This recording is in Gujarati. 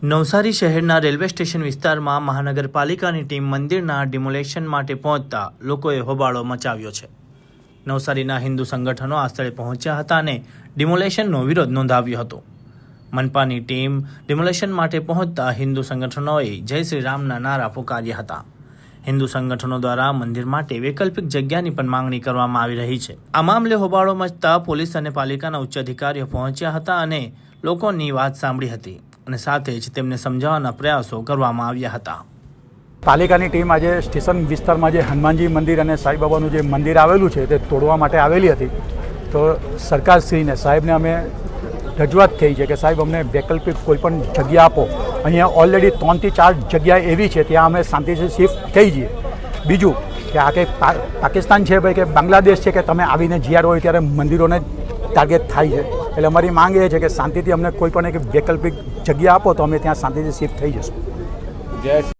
નવસારી શહેરના રેલવે સ્ટેશન વિસ્તારમાં મહાનગરપાલિકાની ટીમ મંદિરના ડિમોલેશન માટે પહોંચતા લોકોએ હોબાળો મચાવ્યો છે. નવસારીના હિન્દુ સંગઠનો આ સ્થળે પહોંચ્યા હતા અને ડિમોલેશનનો વિરોધ નોંધાવ્યો હતો. મનપાની ટીમ ડિમોલેશન માટે પહોંચતા હિન્દુ સંગઠનોએ જય શ્રી રામના નારા પુકાર્યા હતા. હિન્દુ સંગઠનો દ્વારા મંદિર માટે વૈકલ્પિક જગ્યાની પણ માંગણી કરવામાં આવી રહી છે. આ મામલે હોબાળો મચતા પોલીસ અને પાલિકાના ઉચ્ચ અધિકારીઓ પહોંચ્યા હતા અને લોકોની વાત સાંભળી હતી અને સાથે જ તેમને સમજાવવાના પ્રયાસો કરવામાં આવ્યા હતા. પાલિકાની ટીમ આજે સ્ટેશન વિસ્તારમાં જે હનુમાનજી મંદિર અને સાંઈબાબાનું જે મંદિર આવેલું છે તે તોડવા માટે આવેલી હતી. તો સરકારશ્રીને સાહેબને અમે રજૂઆત થઈ છે કે સાહેબ અમને વૈકલ્પિક કોઈપણ જગ્યા આપો. અહીંયા ઓલરેડી 3 થી 4 જગ્યા એવી છે ત્યાં અમે શાંતિથી શિફ્ટ થઈ જઈએ. બીજું કે આ કંઈ પાકિસ્તાન છે ભાઈ કે બાંગ્લાદેશ છે કે તમે આવીને જ્યાં હોય ત્યારે મંદિરોને ટાર્ગેટ થાય છે. એટલે અમારી માંગ એ છે કે શાંતિથી અમને કોઈ પણ એક વૈકલ્પિક જગ્યા આપો તો અમે ત્યાં શાંતિથી શિફ્ટ થઈ જઈશું.